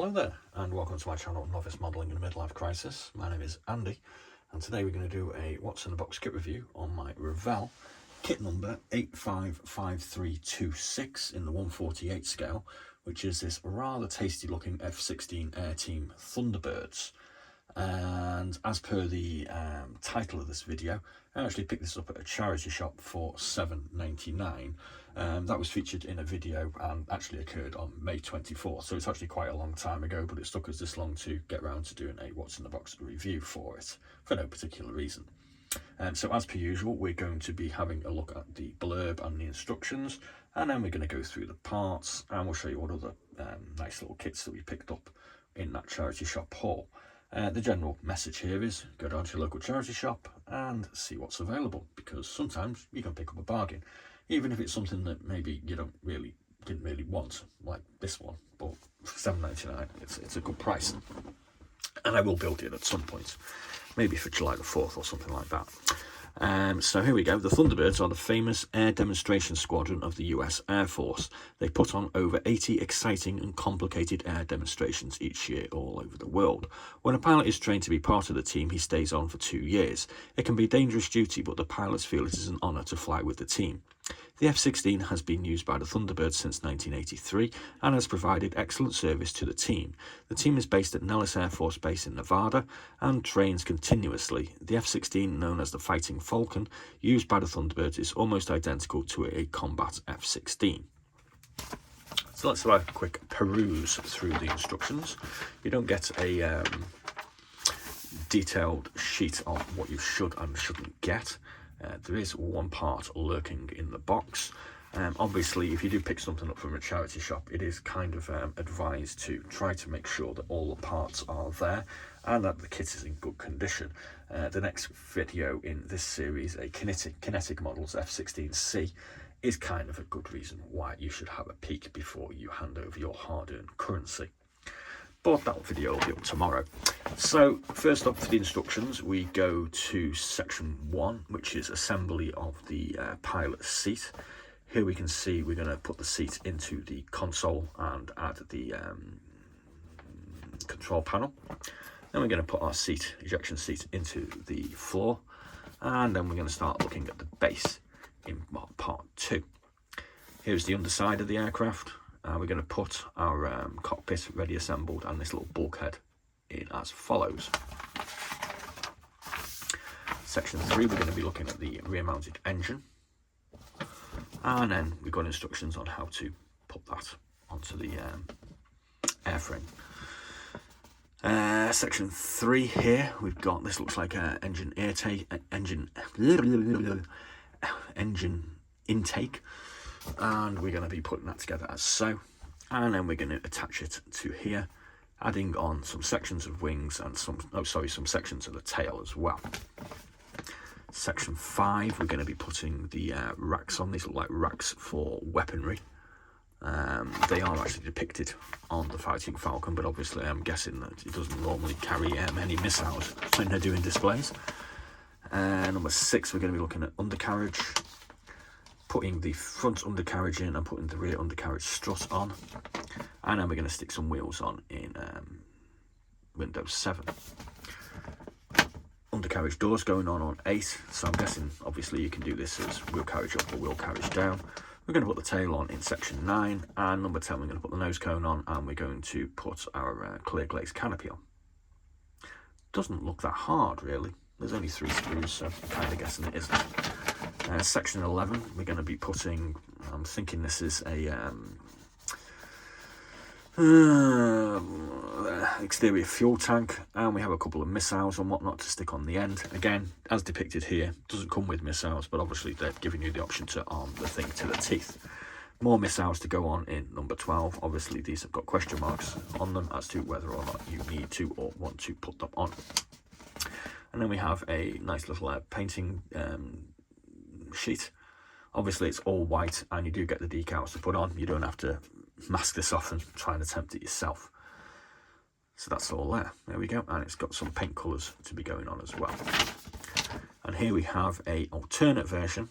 Hello there, and welcome to my channel, Novice Modelling in a Midlife Crisis. My name is Andy, and today we're going to do a What's in the Box kit review on my Revell kit number 855326 in the 148 scale, which is this rather tasty looking F-16 Air Team Thunderbirds. And as per the title of this video, I actually picked this up at a charity shop for $7.99. That was featured in a video and actually occurred on May 24th, so it's actually quite a long time ago, but it took us this long to get around to doing a What's in the Box review for it, for no particular reason. So as per usual, we're going to be having a look at the blurb and the instructions, and then we're going to go through the parts, and we'll show you what other nice little kits that we picked up in that charity shop haul. The general message here is go down to your local charity shop and see what's available, because sometimes you can pick up a bargain, even if it's something that maybe you didn't really want, like this one. But for $7.99, it's a good price, and I will build it at some point, maybe for July the 4th or something like that. So here we go. The Thunderbirds are the famous air demonstration squadron of the US Air Force. They put on over 80 exciting and complicated air demonstrations each year all over the world. When a pilot is trained to be part of the team, he stays on for 2 years. It can be a dangerous duty, but the pilots feel it is an honour to fly with the team. The F-16 has been used by the Thunderbirds since 1983 and has provided excellent service to the team. The team is based at Nellis Air Force Base in Nevada and trains continuously. The F-16, known as the Fighting Falcon, used by the Thunderbirds, is almost identical to a combat F-16. So let's have a quick peruse through the instructions. You don't get a detailed sheet of what you should and shouldn't get. There is one part lurking in the box. Obviously, if you do pick something up from a charity shop, it is kind of advised to try to make sure that all the parts are there and that the kit is in good condition. The next video in this series, a kinetic models F-16C, is kind of a good reason why you should have a peek before you hand over your hard-earned currency. But that video will be up tomorrow. So first up for the instructions, we go to section 1, which is assembly of the pilot seat. Here we can see we're going to put the seat into the console and add the control panel. Then we're going to put our ejection seat into the floor, and then we're going to start looking at the base in part 2. Here's the underside of the aircraft. We're going to put our cockpit ready assembled and this little bulkhead in as follows. Section 3, we're going to be looking at the rear mounted engine, and then we've got instructions on how to put that onto the airframe. Section 3 here, we've got, this looks like an engine intake, and we're going to be putting that together as so, and then we're going to attach it to here, adding on some sections of wings and some sections of the tail as well. Section 5, we're going to be putting the racks on. These look like racks for weaponry. They are actually depicted on the Fighting Falcon, but obviously I'm guessing that it doesn't normally carry any missiles when they're doing displays. Number 6, we're going to be looking at undercarriage, putting the front undercarriage in and putting the rear undercarriage strut on, and then we're going to stick some wheels on in Windows 7. Undercarriage doors going on 8, so I'm guessing obviously you can do this as wheel carriage up or wheel carriage down. We're going to put the tail on in section 9, and number 10 we're going to put the nose cone on, and we're going to put our clear glaze canopy on. Doesn't look that hard really, there's only 3 screws, so I'm kind of guessing it isn't. Section 11, we're going to be putting, I'm thinking this is a exterior fuel tank, and we have a couple of missiles and whatnot to stick on the end. Again, as depicted here, doesn't come with missiles, but obviously they're giving you the option to arm the thing to the teeth. More missiles to go on in number 12. Obviously these have got question marks on them as to whether or not you need to or want to put them on. And then we have a nice little painting sheet. Obviously it's all white, and you do get the decals to put on. You don't have to mask this off and try and attempt it yourself. So that's all there we go, and it's got some paint colours to be going on as well. And here we have a alternate version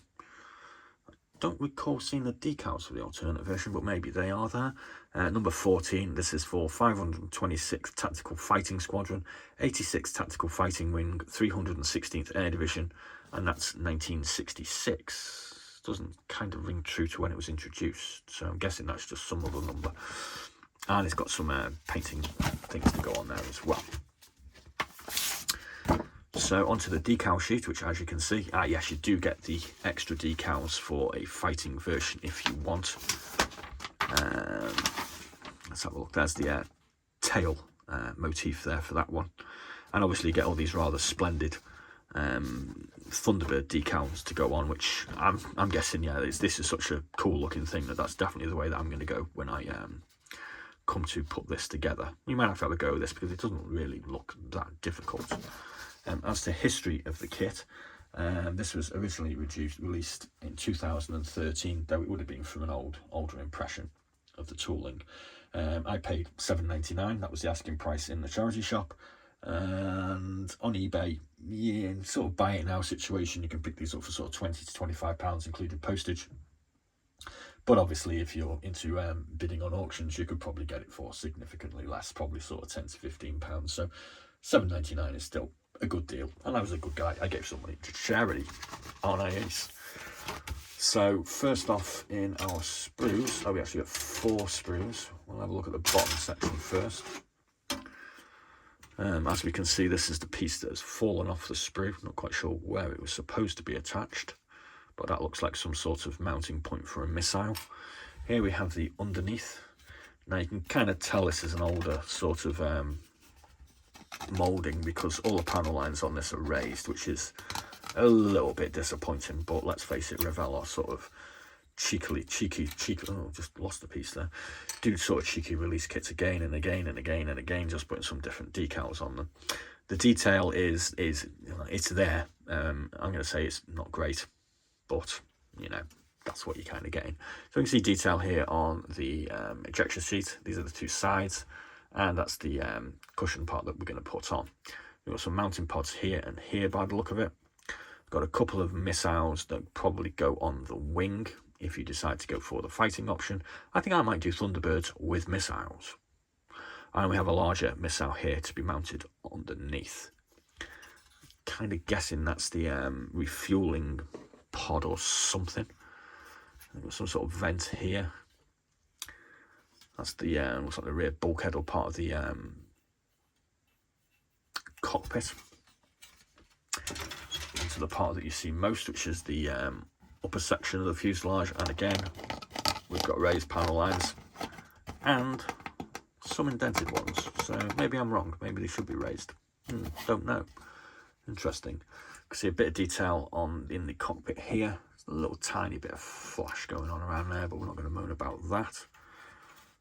don't recall seeing the decals for the alternate version, but maybe they are there. Number 14, this is for 526th Tactical Fighting Squadron, 86th Tactical Fighting Wing, 316th Air Division, and that's 1966. Doesn't kind of ring true to when it was introduced, so I'm guessing that's just some other number. And it's got some painting things to go on there as well. So onto the decal sheet, which as you can see, yes, you do get the extra decals for a fighting version if you want. Let's have a look. There's the tail motif there for that one. And obviously you get all these rather splendid Thunderbird decals to go on, which I'm guessing, yeah, this is such a cool looking thing that's definitely the way that I'm going to go when I come to put this together. You might have to have a go with this because it doesn't really look that difficult. As to history of the kit, this was originally released in 2013, though it would have been from an older impression of the tooling. I paid $7.99, that was the asking price in the charity shop, and on eBay, yeah, sort of buy it now situation, you can pick these up for sort of £20 to £25 including postage. But obviously if you're into bidding on auctions, you could probably get it for significantly less, probably sort of £10 to £15. So $7.99 is still a good deal, and I was a good guy. I gave some money to charity, aren't I, Ace? So first off in our sprues, we actually got 4 sprues. We'll have a look at the bottom section first. As we can see, this is the piece that has fallen off the sprue. Not quite sure where it was supposed to be attached, but that looks like some sort of mounting point for a missile. Here we have the underneath. Now you can kind of tell this is an older sort of moulding because all the panel lines on this are raised, which is a little bit disappointing, but let's face it, Revell are sort of cheeky, oh, just lost a piece there, do sort of cheeky release kits again and again and again and again, just putting some different decals on them. The detail is you know, it's there. I'm going to say it's not great, but you know, that's what you're kind of getting. So you can see detail here on the ejection seat. These are the 2 sides, and that's the cushion part that we're going to put on. We've got some mounting pods here and here by the look of it. We've got a couple of missiles that probably go on the wing if you decide to go for the fighting option. I think I might do Thunderbirds with missiles. And we have a larger missile here to be mounted underneath. Kind of guessing that's the refueling pod or something. We've got some sort of vent here. That's the looks like the rear bulkhead or part of the cockpit. Onto the part that you see most, which is the upper section of the fuselage, and again we've got raised panel lines and some indented ones, so maybe I'm wrong, maybe they should be raised, don't know. Interesting. You can see a bit of detail in the cockpit here. There's a little tiny bit of flash going on around there, but we're not going to moan about that.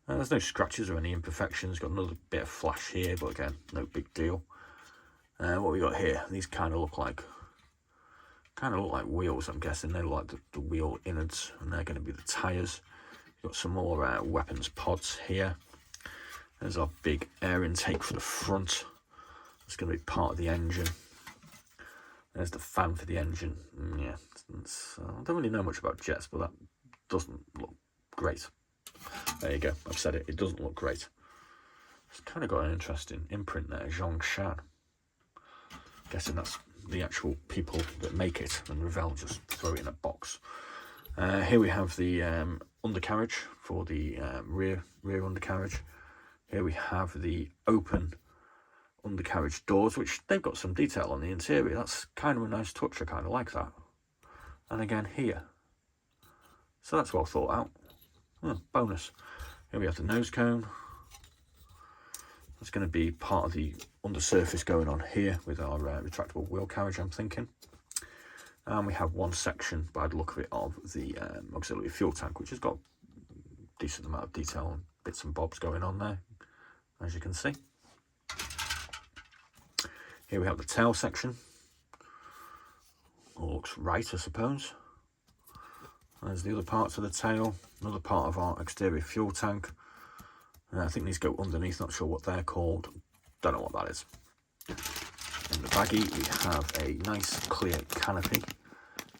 There's no scratches or any imperfections. Got another bit of flash here, but again, no big deal. What we got here, these kind of look like wheels, I'm guessing. They look like the wheel innards, and they're going to be the tyres. We've got some more weapons pods here. There's our big air intake for the front. It's going to be part of the engine. There's the fan for the engine. Yeah, I don't really know much about jets, but that doesn't look great. There you go, I've said it, it doesn't look great. It's kind of got an interesting imprint there, Zhongshan. Guessing that's the actual people that make it, and Revell just throw it in a box. Here we have the undercarriage for the rear undercarriage. Here we have the open undercarriage doors, which they've got some detail on the interior. That's kind of a nice touch, I kind of like that. And again here. So that's well thought out. Bonus. Here we have the nose cone. That's going to be part of the undersurface going on here with our retractable wheel carriage, I'm thinking. And we have one section, by the look of it, of the auxiliary fuel tank, which has got a decent amount of detail and bits and bobs going on there, as you can see. Here we have the tail section. All looks right, I suppose. There's the other parts of the tail, another part of our exterior fuel tank. I think these go underneath, not sure what they're called. Don't know what that is. In the baggie, we have a nice clear canopy.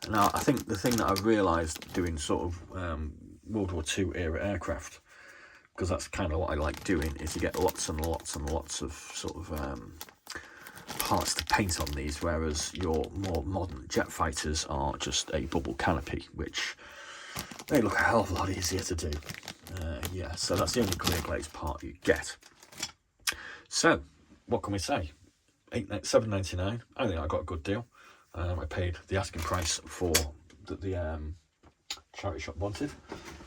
Now, I think the thing that I realised doing sort of World War II era aircraft, because that's kind of what I like doing, is you get lots and lots and lots of sort of parts to paint on these, whereas your more modern jet fighters are just a bubble canopy, which they look a hell of a lot easier to do. Yeah, so that's the only clear glaze part you get. So, what can we say? $7.99. I think I got a good deal. I paid the asking price for the charity shop wanted.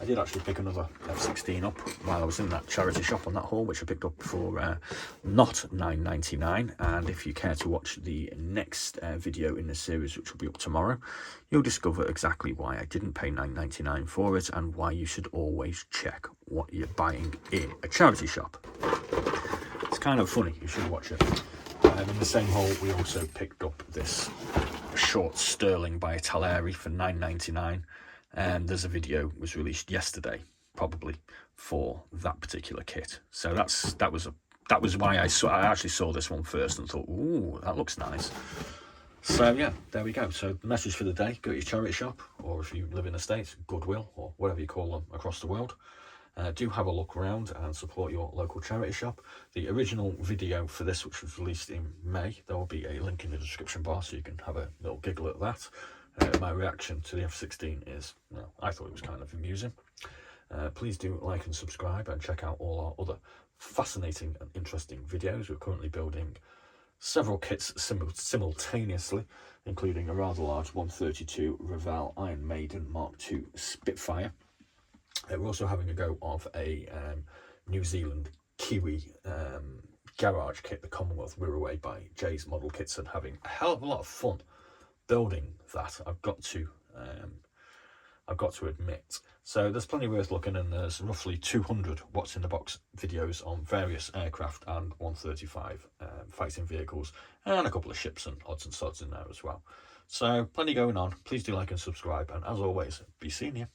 I did actually pick another F-16 up while I was in that charity shop on that haul, which I picked up for not $9.99. And if you care to watch the next video in this series, which will be up tomorrow, you'll discover exactly why I didn't pay $9.99 for it and why you should always check what you're buying in a charity shop. It's kind of funny, you should watch it. In the same haul, we also picked up this short Sterling by Taleri for $9.99. And there's a video was released yesterday, probably, for that particular kit. So that was why I actually saw this one first and thought, ooh, that looks nice. So yeah, there we go. So the message for the day: go to your charity shop, or if you live in the States, Goodwill, or whatever you call them across the world. Do have a look around and support your local charity shop. The original video for this, which was released in May, there will be a link in the description bar so you can have a little giggle at that. My reaction to the F-16 is, well, I thought it was kind of amusing. Please do like and subscribe and check out all our other fascinating and interesting videos. We're currently building several kits simultaneously, including a rather large 132 Revell Iron Maiden Mark II Spitfire. We're also having a go of a New Zealand Kiwi garage kit, the Commonwealth Wirraway by Jay's Model Kits, and having a hell of a lot of fun building that. I've got to admit. So there's plenty worth looking, and there's roughly 200 what's in the box videos on various aircraft and 135 fighting vehicles, and a couple of ships and odds and sods in there as well. So plenty going on. Please do like and subscribe, and as always, be seeing you.